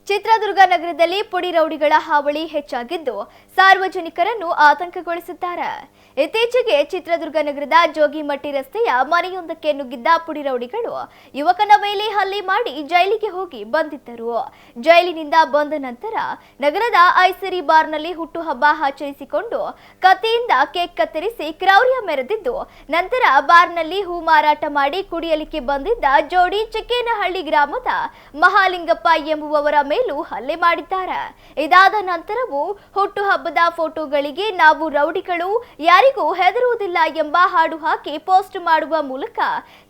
ಚಿತ್ರದುರ್ಗ ನಗರದಲ್ಲಿ ಪುಡಿ ರೌಡಿಗಳ ಹಾವಳಿ ಹೆಚ್ಚಾಗಿದ್ದು ಸಾರ್ವಜನಿಕರನ್ನು ಆತಂಕಗೊಳಿಸಿದ್ದಾರೆ. ಇತ್ತೀಚೆಗೆ ಚಿತ್ರದುರ್ಗ ನಗರದ ಜೋಗಿಮಟ್ಟಿ ರಸ್ತೆಯ ಮನೆಯೊಂದಕ್ಕೆ ನುಗ್ಗಿದ್ದ ಪುಡಿ ರೌಡಿಗಳು ಯುವಕನ ಮೇಲೆ ಹಲ್ಲೆ ಮಾಡಿ ಜೈಲಿಗೆ ಹೋಗಿ ಬಂದಿದ್ದರು. ಜೈಲಿನಿಂದ ಬಂದ ನಂತರ ನಗರದ ಐಸರಿ ಬಾರ್ನಲ್ಲಿ ಹುಟ್ಟುಹಬ್ಬ ಆಚರಿಸಿಕೊಂಡು ಕತ್ತಿಯಿಂದ ಕೇಕ್ ಕತ್ತರಿಸಿ ಕ್ರೌರ್ಯ ಮೆರೆದಿದ್ದು, ನಂತರ ಬಾರ್ನಲ್ಲಿ ಹೂ ಮಾರಾಟ ಮಾಡಿ ಕುಡಿಯಲಿಕ್ಕೆ ಬಂದಿದ್ದ ಜೋಡಿ ಚಿಕ್ಕೇನಹಳ್ಳಿ ಗ್ರಾಮದ ಮಹಾಲಿಂಗಪ್ಪ ಎಂಬುವವರ ಮೇಲೂ ಹಲ್ಲೆ ಮಾಡಿದ್ದಾರೆ. ಇದಾದ ನಂತರವೂ ಹುಟ್ಟುಹಬ್ಬದ ಫೋಟೋಗಳಿಗೆ ನಾವು ರೌಡಿಗಳು ಯಾರಿಗೂ ಹೆದರುವುದಿಲ್ಲ ಎಂಬ ಹಾಡು ಹಾಕಿ ಪೋಸ್ಟ್ ಮಾಡುವ ಮೂಲಕ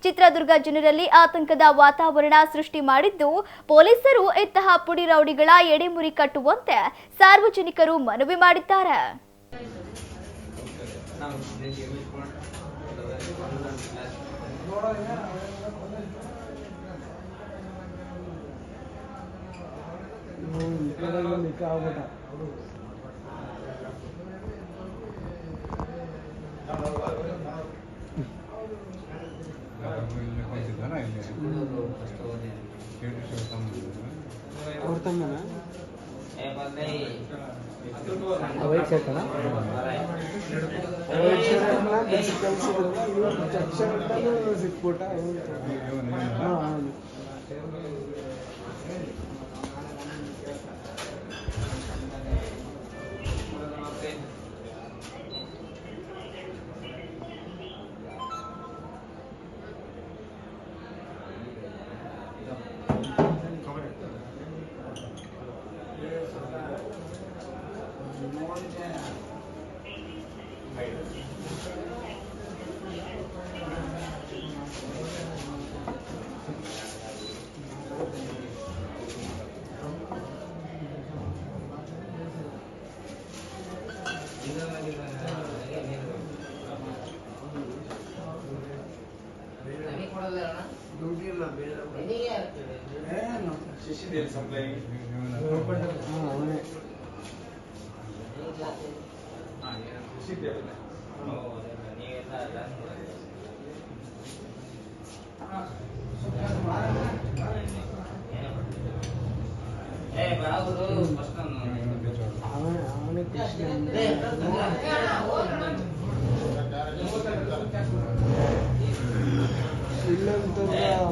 ಚಿತ್ರದುರ್ಗ ಜನರಲ್ಲಿ ಆತಂಕದ ವಾತಾವರಣ ಸೃಷ್ಟಿ ಮಾಡಿದ್ದು, ಪೊಲೀಸರು ಇಂತಹ ಪುಡಿ ರೌಡಿಗಳ ಎಡೆಮುರಿ ಕಟ್ಟುವಂತೆ ಸಾರ್ವಜನಿಕರು ಮನವಿ ಮಾಡಿದ್ದಾರೆ.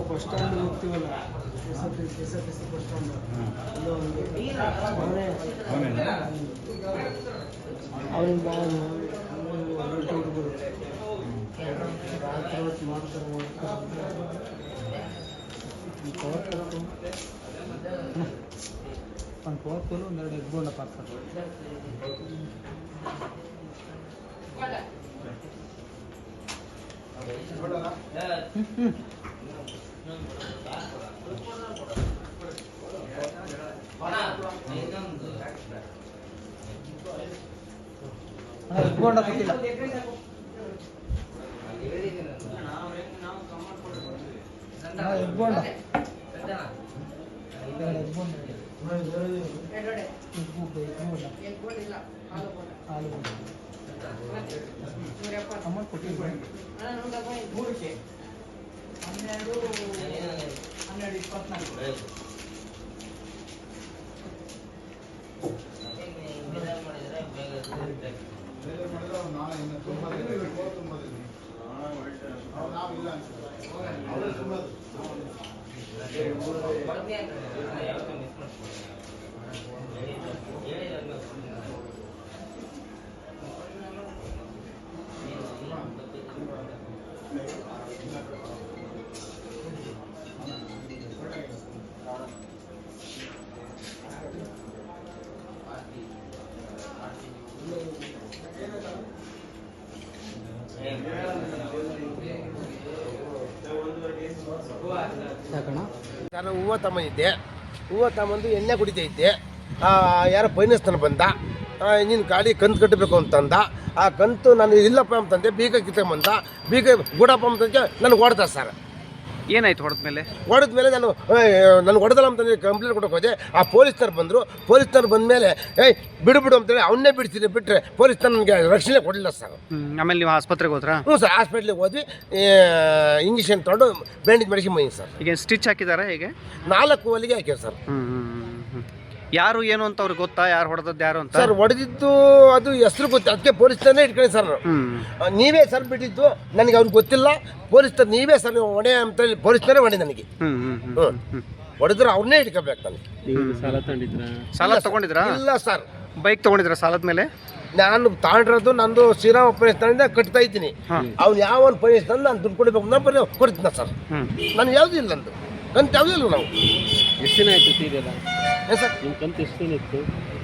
ಬಸ್ ಸ್ಟ್ಯಾಂಡ್ ಹೋಗ್ತೀವಲ್ಲ, ಕೆಎಸ್ಆರ್ಟಿಸಿ ಬಸ್ ಸ್ಟ್ಯಾಂಡ್ ಅವರಿಂದ ಒಂದು ಪವರ್ಫುಲ್ ಒಂದೆರಡು ಎಗ್ಬೋಂಡ ಪಾತ್ರ ಎಗ್ಬೋಂಡ ಗೊತ್ತಿಲ್ಲ. ಎಗ್ಬೋಂಡ ಅಮೌಂಟ್ ಕೊಟ್ಟಿಲ್ಲ. ನಾನು ಹೂವು ತಗೊಂಡಿದ್ದೆ. ಹೂವು ತಗೊಂಡು ಎಣ್ಣೆ ಕುಡಿತೈತೆ. ಯಾರೋ ಬೈನಸ್ತಾನ ಬಂದ, ನಿನ್ನ ಗಾಡಿ ಕಂತು ಕಟ್ಟಬೇಕು ಅಂತಂದ. ಆ ಕಂತು ನಾನು ಇಲ್ಲಪ್ಪ ಅಂತಂದೆ. ಬೀಗ ಕಿತ್ಕೊಂಬಂದ. ಬೀಗ ಗೂಡಪ್ಪ ಅಂತಂದ್ರೆ ನನಗೆ ಹೊಡೆದ ಸರ್. ಏನಾಯ್ತು? ಹೊಡೆದ್ಮೇಲೆ ನಾನು ಹೊಡೆದಲ್ಲ ಅಂತಂದ್ರೆ ಕಂಪ್ಲೇಂಟ್ ಕೊಡೋಕೆ ಹೋದೆ. ಆ ಪೊಲೀಸ್ನವ್ರು ಬಂದರು. ಪೊಲೀಸ್ನವ್ರು ಬಂದಮೇಲೆ ಬಿಡು ಅಂತೇಳಿ ಅವನ್ನೇ ಬಿಡ್ತೀನಿ. ಬಿಟ್ಟರೆ ಪೊಲೀಸ್ನವ್ರು ನನಗೆ ರಕ್ಷಣೆ ಕೊಡಲಿಲ್ಲ ಸರ್. ಆಮೇಲೆ ನೀವು ಆಸ್ಪತ್ರೆಗೆ ಹೋದ್ರಾ? ಹ್ಞೂ ಸರ್, ಹಾಸ್ಪಿಟ್ಲಿಗೆ ಹೋದ್ವಿ. ಇಂಜೆಕ್ಷನ್ ತೊಗೊಂಡು ಬ್ಯಾಂಡೇಜ್ ಮಾಡಿಸಿ ಬಂದಿದ್ದೀನಿ ಸರ್. ಈಗ ಸ್ಟಿಚ್ ಹಾಕಿದಾರಾ? ಹೇಗೆ 4 ಹೊಲಿಗೆ ಹಾಕ್ಯಾರ ಸರ್. ಯಾರು ಏನು ಅಂತ ಅವ್ರಿಗೆ ಗೊತ್ತಾ, ಯಾರು ಹೊಡೆದದ್ದು ಯಾರು ಅಂತ? ಸರ್ ಹೊಡೆದಿದ್ದು ಅದು ಹೆಸರು ಗೊತ್ತು, ಅದಕ್ಕೆ ಪೊಲೀಸ್ನೇ ಇಟ್ಕೊಳ್ಳಿ ಸರ್ ನಾನು. ನೀವೇ ಸರ್ ಬಿಟ್ಟಿದ್ದು ನನಗೆ ಅವ್ರಿಗೆ ಗೊತ್ತಿಲ್ಲ. ಪೊಲೀಸ್ ನೀವೇ ಸರ್ ಹೊಣೆ ಅಂತ ಹೇಳಿ ಪೊಲೀಸ್ನೇ ಹೊಣೆ ನನಗೆ. ಹೊಡೆದ್ರೆ ಅವ್ರನ್ನೇ ಇಟ್ಕೋಬೇಕು ನನಗೆ. ಸಾಲ ತಗೊಂಡಿದ್ರಾ? ಇಲ್ಲ ಸರ್. ಬೈಕ್ ತಗೊಂಡಿದ್ರಾ ಸಾಲದ ಮೇಲೆ? ನಾನು ತಗೊಂಡಿರೋದು ನಂದು ಶ್ರೀರಾಮ ಪೈನಿಸ್ತಾನಿಂದ ಕಟ್ತಾ ಇದ್ದೀನಿ. ಅವ್ನು ಯಾವ ಪೈನಿಸ್ತಾನ ನಾನು ದುಡ್ಡು ಕೊಡಬೇಕು ನಾನು ಕೊಡ್ತೀನ ಸರ್. ನಾನು ಯಾವುದೂ ಇಲ್ಲ, ನಂದು ಕಂತು ಯಾವುದೂ ಇಲ್ಲ. ನಾವು ಎಷ್ಟು ದಿನ ಆಯ್ತು ಸೀರಿಯಲ್ಲ ಏನು ಸರ್ ನಿಮ್ಮ ಕಂತು ಎಷ್ಟು ದಿನ ಇತ್ತು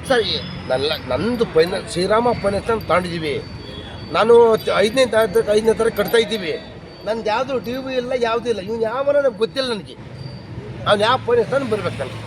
ಸರ್? ನಂದು ಶ್ರೀರಾಮ ಪೈನಿಸ್ತಾನ ತಗೊಂಡಿದ್ದೀವಿ. ನಾನು 5ನೇ ತಾರೀಕು ಕಟ್ತಾ ಇದ್ದೀವಿ. ನಂದು ಯಾವುದು ಟಿ ವಿ ಇಲ್ಲ, ಯಾವುದೂ ಇಲ್ಲ. ಇವ್ನು ಯಾವನ ನಮ್ಗೆ ಗೊತ್ತಿಲ್ಲ ನನಗೆ. ಅವ್ನು ಯಾವ ಪೈನಿಸ್ತಾನ ಬರ್ಬೇಕು ನನಗೆ.